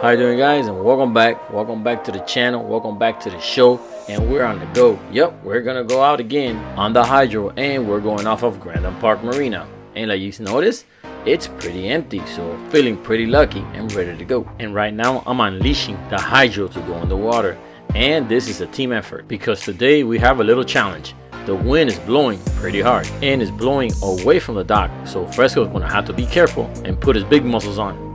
How you doing, guys? And welcome back to the channel, welcome back to the show. And we're on the go. Yep, we're gonna go out again on the hydro, and we're going off of Grand Park Marina. And like you notice, it's pretty empty, so feeling pretty lucky and ready to go. And right now I'm unleashing the hydro to go in the water, and this is a team effort because today we have a little challenge. The wind is blowing pretty hard and it's blowing away from the dock, so Fresco is gonna have to be careful and put his big muscles on.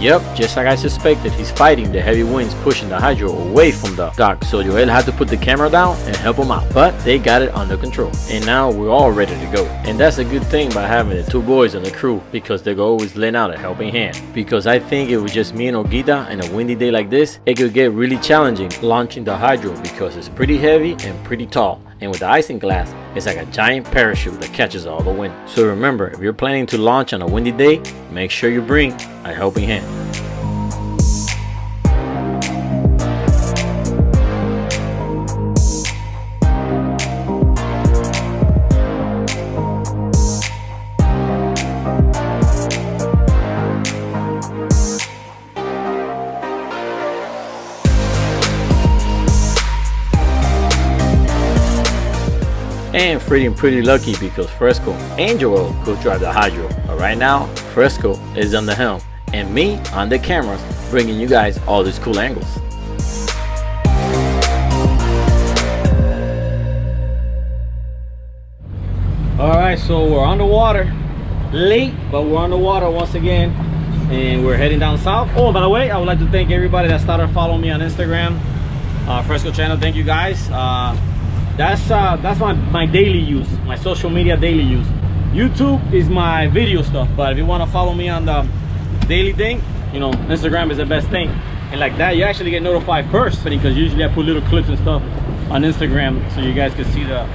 Yep, just like I suspected, he's fighting the heavy winds pushing the hydro away from the dock, so Joel had to put the camera down and help him out, but they got it under control, and now we're all ready to go. And that's a good thing by having the two boys on the crew, because they go always lend out a helping hand. Because I think it was just me and Ogita and a windy day like this, it could get really challenging launching the hydro because it's pretty heavy and pretty tall. And with the icing glass, it's like a giant parachute that catches all the wind. So remember, if you're planning to launch on a windy day, make sure you bring a helping hand. And feeling pretty lucky because Fresco and Joel could drive the hydro. But right now, Fresco is on the helm and me on the cameras, bringing you guys all these cool angles. Alright, so we're on the water. Late, but we're on the water once again. And we're heading down south. Oh, by the way, I would like to thank everybody that started following me on Instagram. Fresco Channel, thank you guys. That's my daily use, my social media daily use. YouTube is my video stuff, but if you want to follow me on the daily thing, you know, Instagram is the best thing. And like that, you actually get notified first, because usually I put little clips and stuff on Instagram so you guys can see the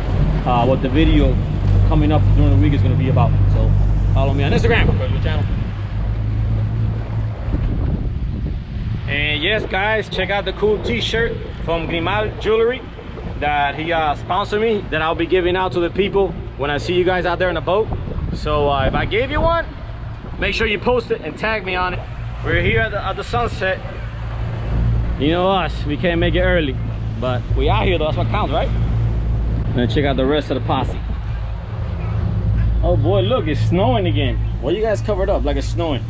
what the video coming up during the week is going to be about. So follow me on Instagram, Fresco Channel. And yes, guys, check out the cool t-shirt from Grimal Jewelry that he sponsored me, that I'll be giving out to the people when I see you guys out there in the boat. So if I gave you one, make sure you post it and tag me on it. We're here at the sunset. You know us, we can't make it early, but we out here though, that's what counts, right? Then check out the rest of the posse. Oh boy, look, it's snowing again. Why you guys covered up like it's snowing?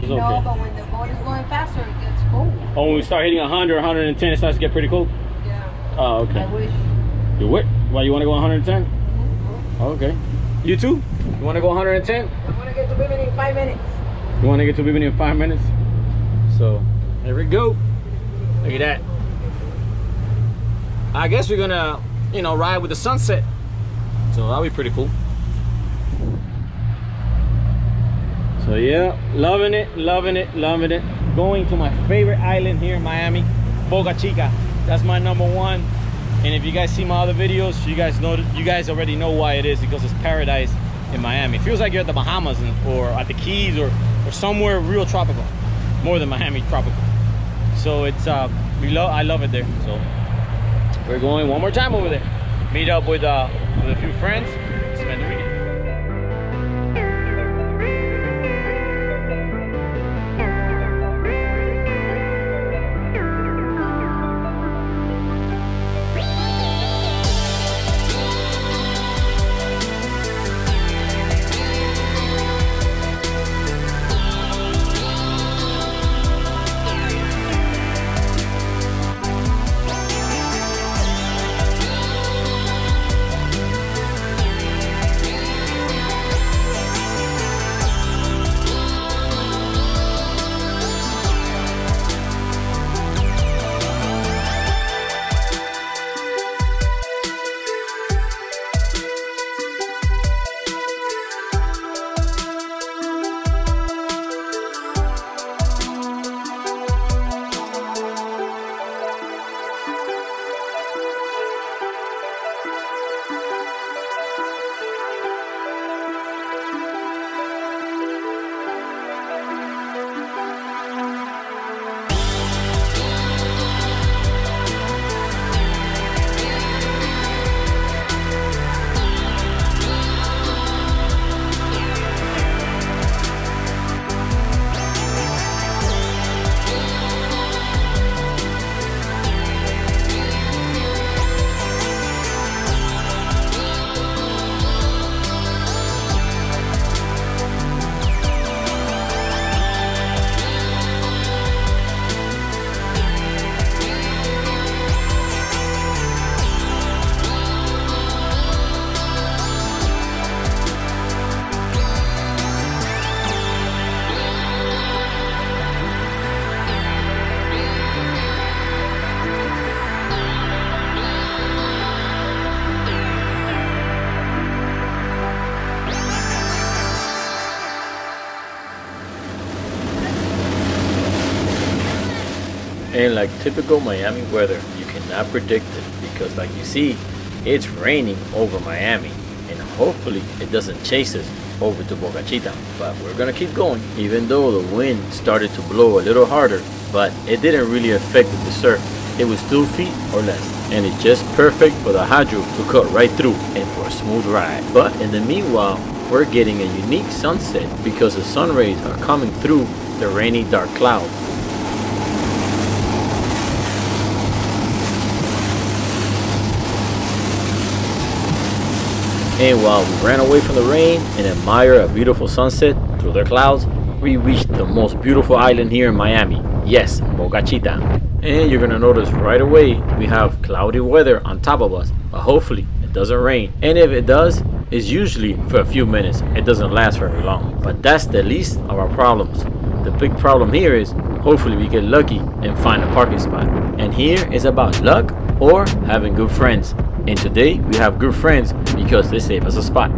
It's okay. No, but when the boat is going faster, it gets cold. Oh, when we start hitting 100, 110, it starts to get pretty cold? Oh, okay. I wish. You what? Why, you want to go 110? Mm-hmm. Oh, okay. You too? You want to go 110? I want to get to Bimini in 5 minutes. You want to get to Bimini in 5 minutes? So, there we go. Look at that. I guess we're going to, you know, ride with the sunset. So, that'll be pretty cool. So, yeah, loving it, loving it, loving it. Going to my favorite island here in Miami, Boca Chica. That's my #1, and if you guys see my other videos, you guys already know why it is, because it's paradise in Miami. It feels like you're at the Bahamas or at the Keys or somewhere real tropical, more than Miami tropical. So it's I love it there. So we're going one more time over there, meet up with a few friends, spend the weekend. And like typical Miami weather, you cannot predict it because like you see, it's raining over Miami, and hopefully it doesn't chase us over to Boca Chica. But we're gonna keep going, even though the wind started to blow a little harder, but it didn't really affect the surf. It was 2 feet or less, and it's just perfect for the hydro to cut right through and for a smooth ride. But in the meanwhile, we're getting a unique sunset because the sun rays are coming through the rainy dark clouds. And while we ran away from the rain and admire a beautiful sunset through the clouds, we reached the most beautiful island here in Miami. Yes, Boca Chica. And you're gonna notice right away we have cloudy weather on top of us, but hopefully it doesn't rain. And if it does, it's usually for a few minutes. It doesn't last very long. But that's the least of our problems. The big problem here is hopefully we get lucky and find a parking spot. And here is about luck or having good friends. And today we have good friends because they save us a spot.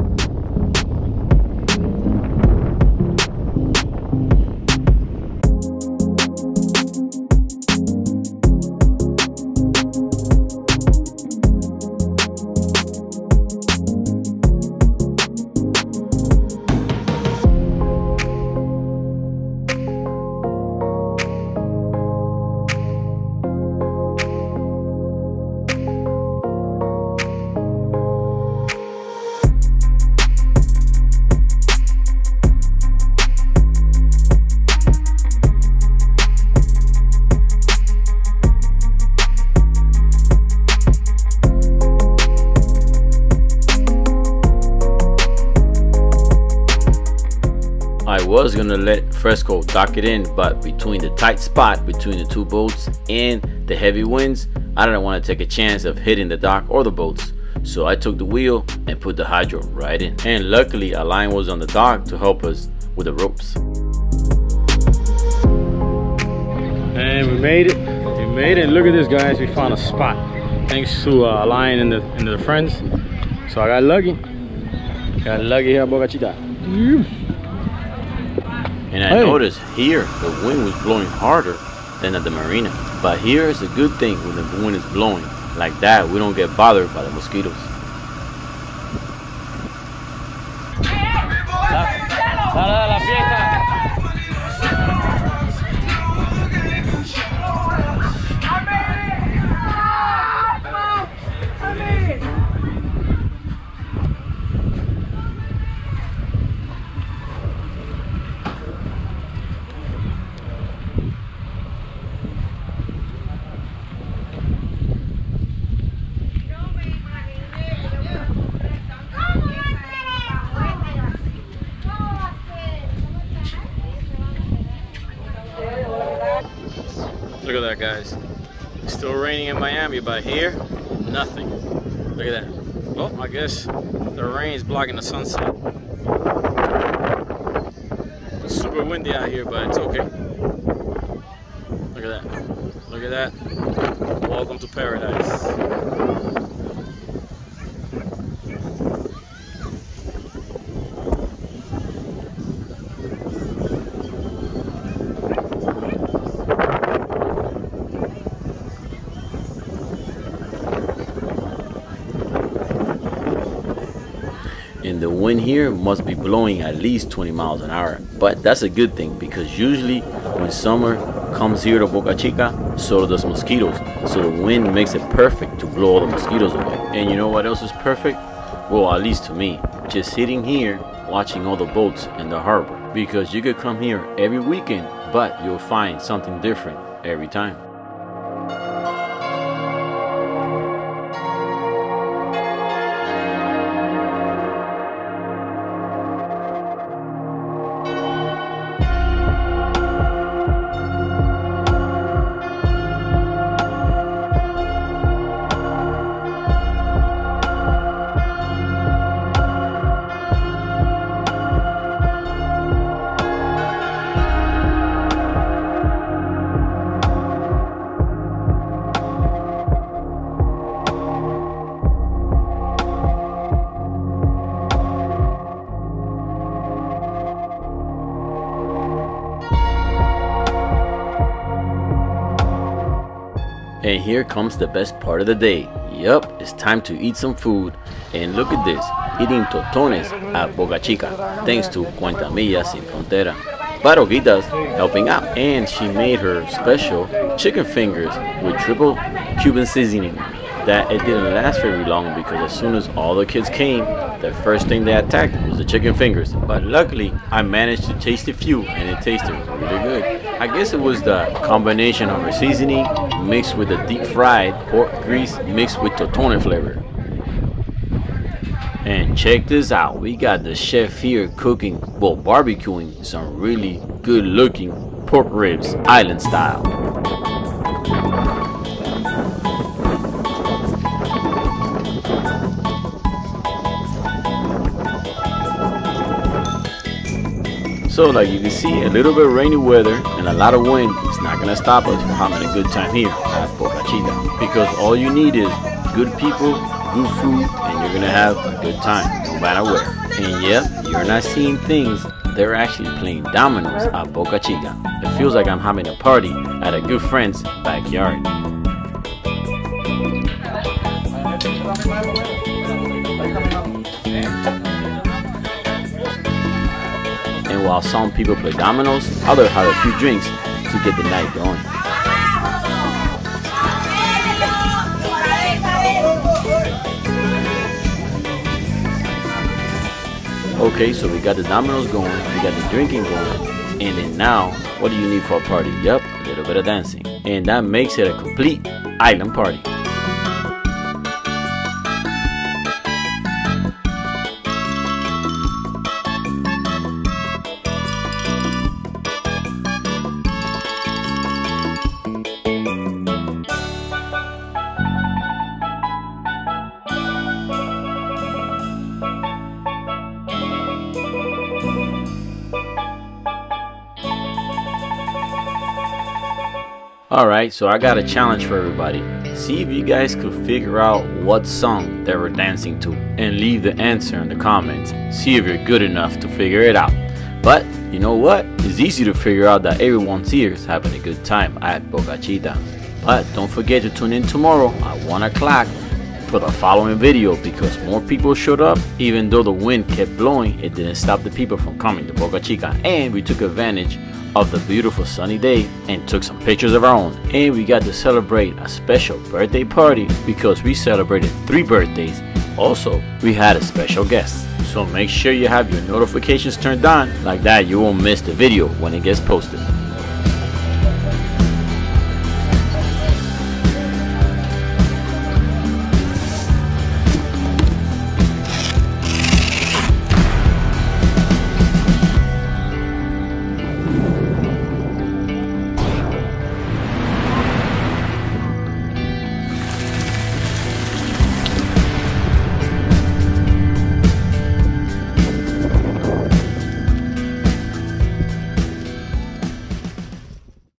I was gonna let Fresco dock it in, but between the tight spot between the two boats and the heavy winds, I didn't want to take a chance of hitting the dock or the boats. So I took the wheel and put the hydro right in. And luckily a line was on the dock to help us with the ropes. And we made it. We made it. Look at this, guys. We found a spot thanks to a line in the friends. So I got lucky. Got lucky here at Boca Chica. And I noticed here the wind was blowing harder than at the marina. But here is a good thing when the wind is blowing like that, we don't get bothered by the mosquitoes. Look at that, guys. It's still raining in Miami, but here, nothing. Look at that. Well, I guess the rain is blocking the sunset. It's super windy out here, but it's okay. Look at that. Look at that. Welcome to paradise. And the wind here must be blowing at least 20 miles an hour. But that's a good thing because usually when summer comes here to Boca Chica, so do those mosquitoes. So the wind makes it perfect to blow all the mosquitoes away. And you know what else is perfect? Well, at least to me, just sitting here watching all the boats in the harbor. Because you could come here every weekend, but you'll find something different every time. here comes the best part of the day. Yup, it's time to eat some food. And look at this, eating totones at Boca Chica, thanks to Cuenta Millas Sin Frontera. Barroguita's helping out, and she made her special chicken fingers with triple Cuban seasoning. That it didn't last very long because as soon as all the kids came, the first thing they attacked was the chicken fingers. But luckily, I managed to taste a few and it tasted really good. I guess it was the combination of her seasoning mixed with the deep fried pork grease mixed with totone flavor. And check this out, we got the chef here cooking, well, barbecuing some really good looking pork ribs, island style. So like you can see, a little bit of rainy weather and a lot of wind is not going to stop us from having a good time here at Boca Chica. Because all you need is good people, good food, and you're going to have a good time no matter where. And yep, you're not seeing things, they're actually playing dominoes at Boca Chica. It feels like I'm having a party at a good friend's backyard. And while some people play dominoes, others have a few drinks to get the night going. Okay, so we got the dominoes going, we got the drinking going, and then now, what do you need for a party? Yup, a little bit of dancing. And that makes it a complete island party. Alright, so I got a challenge for everybody. See if you guys could figure out what song they were dancing to and leave the answer in the comments. See if you're good enough to figure it out. But you know what? It's easy to figure out that everyone's here is having a good time at Boca Chica. But don't forget to tune in tomorrow at 1 o'clock for the following video because more people showed up. Even though the wind kept blowing, it didn't stop the people from coming to Boca Chica, and we took advantage of the beautiful sunny day and took some pictures of our own. And we got to celebrate a special birthday party because we celebrated 3 birthdays. Also, we had a special guest. So make sure you have your notifications turned on, like that you won't miss the video when it gets posted.